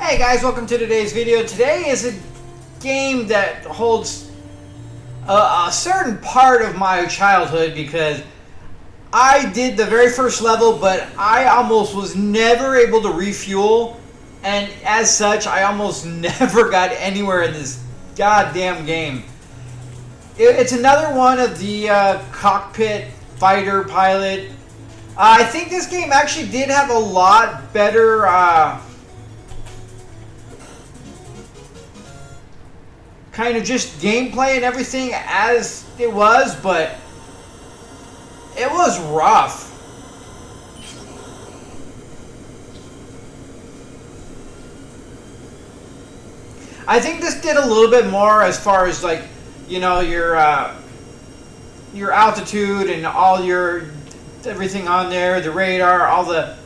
Hey guys, welcome to today's video. Today is a game that holds a certain part of my childhood because I did the very first level, but I almost was never able to refuel, and as such, I almost never got anywhere in this goddamn game. It's another one of the cockpit fighter pilot. I think this game actually did have a lot better kind of just gameplay and everything as it was, but it was rough. I think this did a little bit more as far as, like, you know, your altitude and all your everything on there, the radar, all the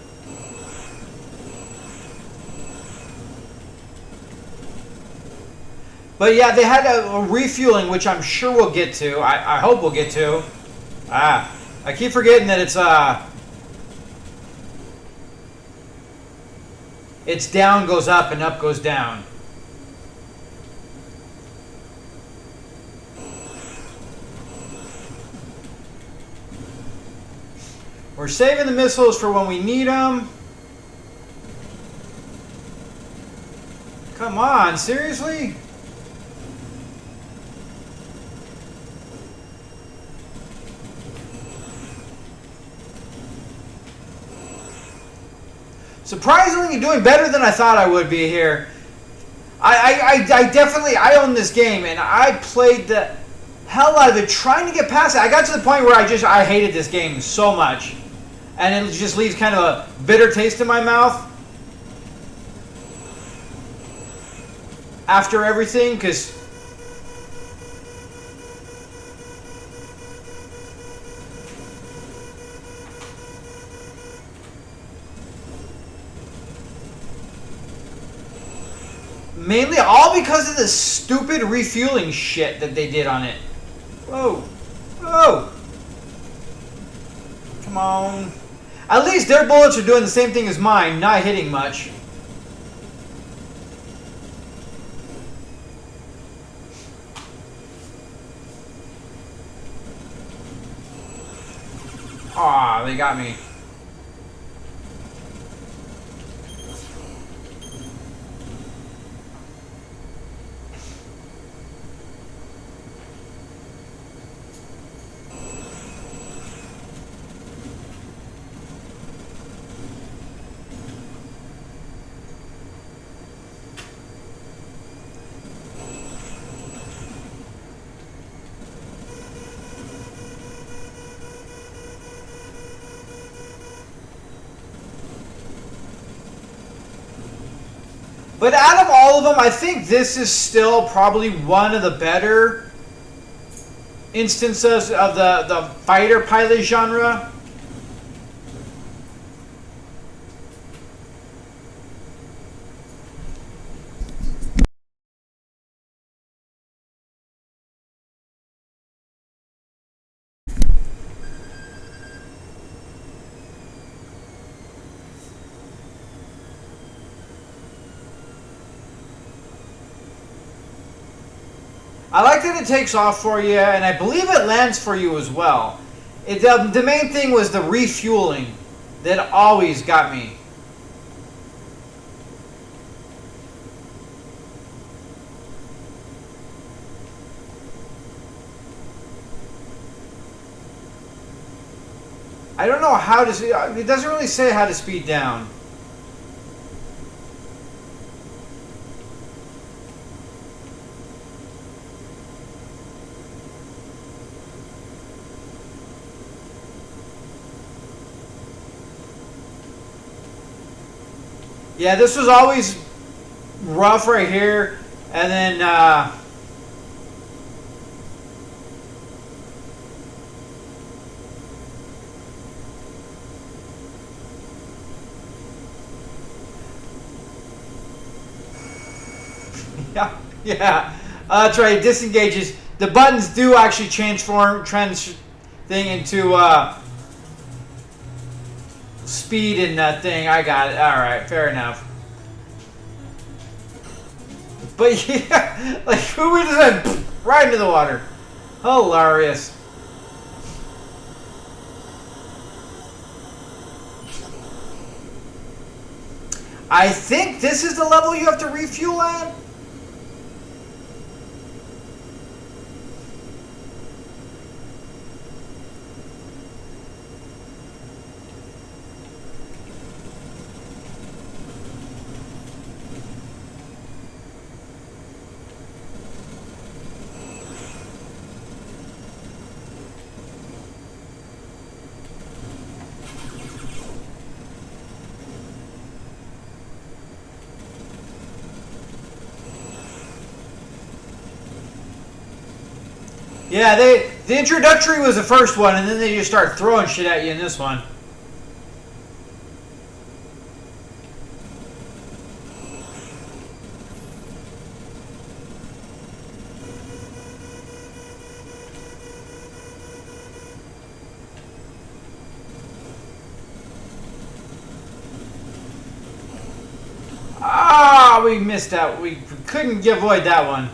But yeah, they had a refueling, which I'm sure we'll get to. I hope we'll get to. I keep forgetting that it's down goes up and up goes down. We're saving the missiles for when we need them. Come on, seriously? Surprisingly, doing better than I thought I would be here. I definitely own this game, and I played the hell out of it trying to get past it. I got to the point where I hated this game so much, and it just leaves kind of a bitter taste in my mouth after everything, because mainly all because of the stupid refueling shit that they did on it. Whoa. Whoa. Come on. At least their bullets are doing the same thing as mine, not hitting much. Aw, they got me. But out of all of them, I think this is still probably one of the better instances of the fighter pilot genre. I like that it takes off for you, and I believe it lands for you as well. The main thing was the refueling that always got me. I don't know how to... It doesn't really say how to speed down. Yeah, this was always rough right here, and then yeah, that's right. It disengages. The buttons do actually transform thing into speed and that thing. I got it. All right, fair enough. But yeah, like who would have said right into the water? Hilarious. I think this is the level you have to refuel at. Yeah, the introductory was the first one, and then they just start throwing shit at you in this one. Ah, we missed that. We couldn't avoid that one.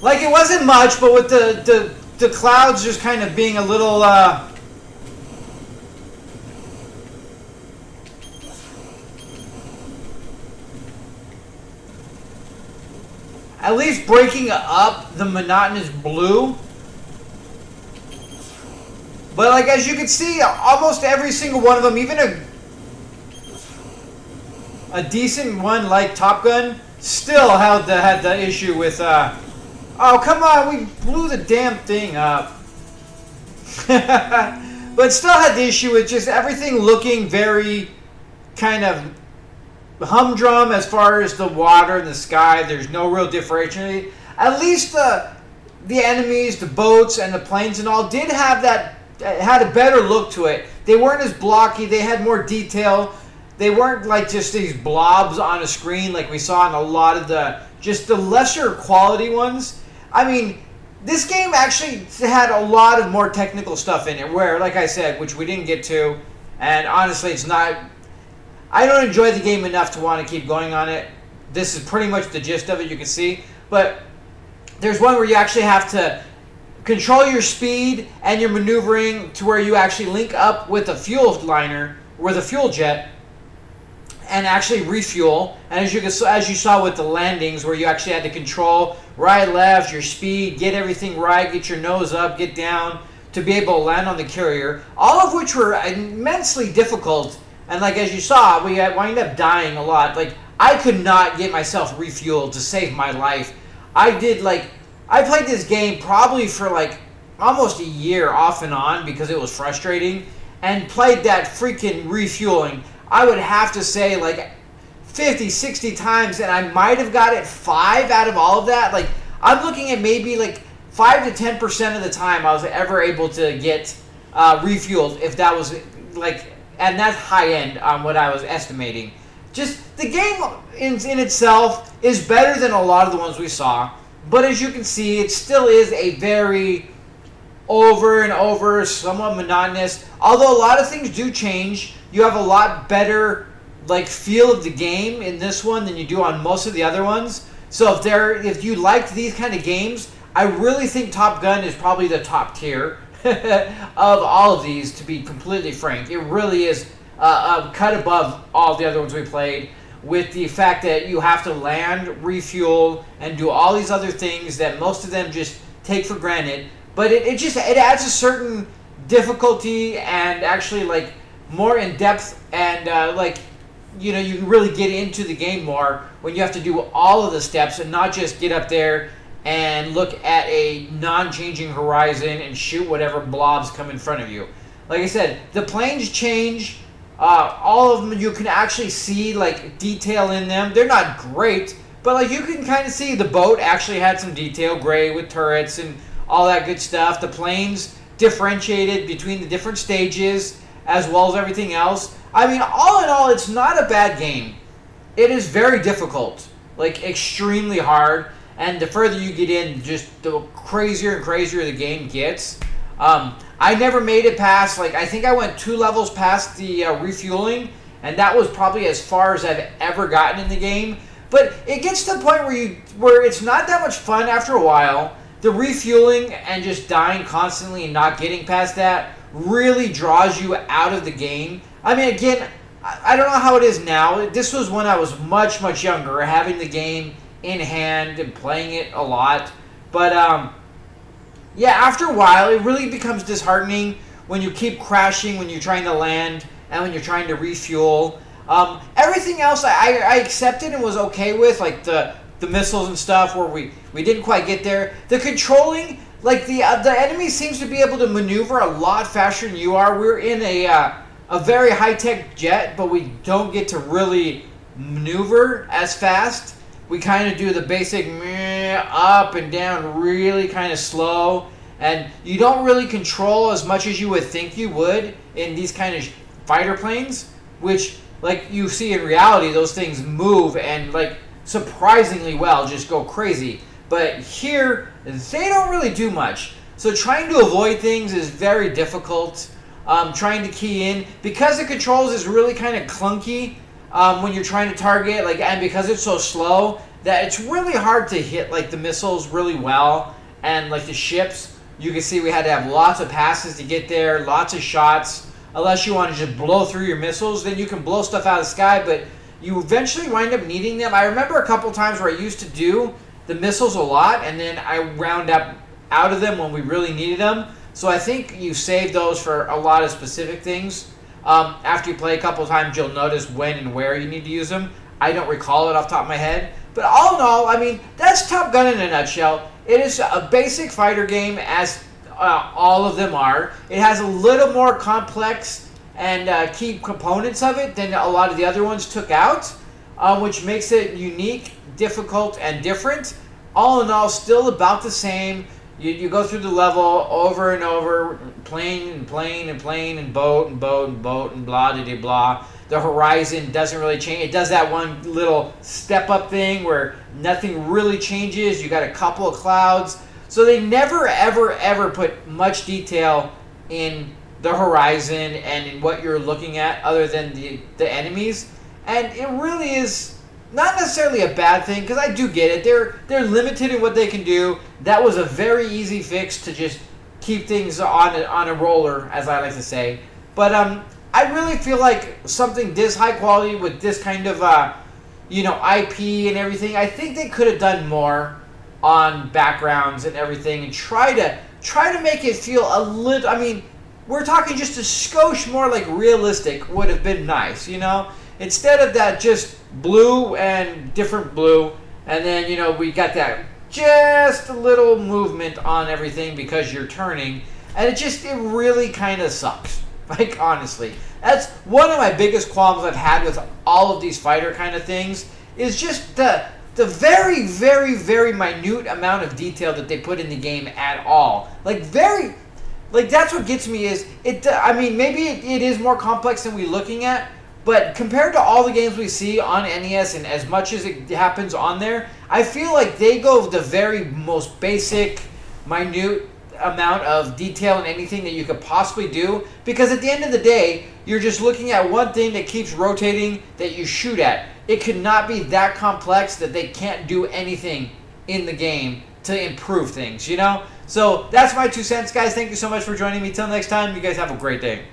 Like it wasn't much, but with the clouds just kind of being a little at least breaking up the monotonous blue. But like as you can see, almost every single one of them, even a decent one like Top Gun, still had the issue with oh, come on, we blew the damn thing up. But still had the issue with just everything looking very kind of humdrum as far as the water and the sky. There's no real differentiation. At least the enemies, the boats, and the planes and all did have had a better look to it. They weren't as blocky. They had more detail. They weren't like just these blobs on a screen like we saw in a lot of the lesser quality ones. I mean, this game actually had a lot of more technical stuff in it where, like I said, which we didn't get to, and honestly it's not, I don't enjoy the game enough to want to keep going on it. This is pretty much the gist of it, you can see. But there's one where you actually have to control your speed and your maneuvering to where you actually link up with a fuel liner, with a fuel jet, and actually refuel. And as you saw with the landings, where you actually had to control right, left, your speed, get everything right, get your nose up, get down, to be able to land on the carrier, all of which were immensely difficult. And like as you saw, we wind up dying a lot. Like I could not get myself refueled to save my life. I played this game probably for like almost a year off and on because it was frustrating, and played that freaking refueling, I would have to say like 50, 60 times, and I might have got it 5 out of all of that. Like I'm looking at maybe like 5 to 10% of the time I was ever able to get refueled, if that was like, and that's high end on what I was estimating. Just the game in itself is better than a lot of the ones we saw, but as you can see, it still is a very over and over, somewhat monotonous. Although a lot of things do change, you have a lot better like feel of the game in this one than you do on most of the other ones. So if you liked these kind of games, I really think Top Gun is probably the top tier of all of these, to be completely frank. It really is cut above all the other ones we played, with the fact that you have to land, refuel, and do all these other things that most of them just take for granted. But it adds a certain difficulty and actually like more in depth and like you can really get into the game more when you have to do all of the steps and not just get up there and look at a non-changing horizon and shoot whatever blobs come in front of you. Like I said, the planes change. All of them, you can actually see like detail in them. They're not great, but like you can kind of see the boat actually had some detail, gray with turrets and all that good stuff. The planes differentiated between the different stages as well as everything else. I mean, all in all, it's not a bad game. It is very difficult, like extremely hard, and the further you get in, just the crazier and crazier the game gets. I never made it past, like, I think I went 2 levels past the refueling, and that was probably as far as I've ever gotten in the game. But it gets to the point where it's not that much fun after a while. The refueling and just dying constantly and not getting past that really draws you out of the game. I mean, again, I don't know how it is now. This was when I was much, much younger, having the game in hand and playing it a lot. But, yeah, after a while, it really becomes disheartening when you keep crashing when you're trying to land and when you're trying to refuel. Everything else I accepted and was okay with, like the missiles and stuff where we didn't quite get there. The controlling, like the enemy seems to be able to maneuver a lot faster than you are. We're in a very high-tech jet, but we don't get to really maneuver as fast. We kind of do the basic up and down really kind of slow, and you don't really control as much as you would think you would in these kind of fighter planes, which, like you see in reality, those things move and like surprisingly well, just go crazy. But here, they don't really do much. So trying to avoid things is very difficult. Trying to key in, because the controls is really kind of clunky when you're trying to target, like, and because it's so slow, that it's really hard to hit like the missiles really well, and like the ships, you can see we had to have lots of passes to get there, lots of shots. Unless you want to just blow through your missiles, then you can blow stuff out of the sky, but you eventually wind up needing them. I remember a couple times where I used to do the missiles a lot, and then I round up out of them when we really needed them. So I think you save those for a lot of specific things. After you play a couple times, you'll notice when and where you need to use them. I don't recall it off the top of my head. But all in all, I mean, that's Top Gun in a nutshell. It is a basic fighter game, as all of them are. It has a little more complex and key components of it than a lot of the other ones took out, which makes it unique, difficult, and different. All in all, still about the same. You go through the level over and over, plane and plane and plane and boat and boat and boat and blah de blah. The horizon doesn't really change. It does that one little step up thing where nothing really changes. You got a couple of clouds. So they never ever ever put much detail in the horizon and in what you're looking at other than the enemies. And it really is not necessarily a bad thing, because I do get it. They're limited in what they can do. That was a very easy fix to just keep things on a roller, as I like to say. But I really feel like something this high quality with this kind of IP and everything, I think they could have done more on backgrounds and everything, and try to make it feel a little. I mean, we're talking just a skosh more like realistic would have been nice, instead of that just blue and different blue, and then we got that just a little movement on everything because you're turning, and it really kind of sucks. Like, honestly, that's one of my biggest qualms I've had with all of these fighter kind of things, is just the very, very, very minute amount of detail that they put in the game at all. That's what gets me is it. I mean, maybe it is more complex than we're looking at, but compared to all the games we see on NES and as much as it happens on there, I feel like they go the very most basic, minute amount of detail in anything that you could possibly do, because at the end of the day, you're just looking at one thing that keeps rotating that you shoot at. It could not be that complex that they can't do anything in the game to improve things, So that's my 2 cents, guys. Thank you so much for joining me. Till next time, you guys have a great day.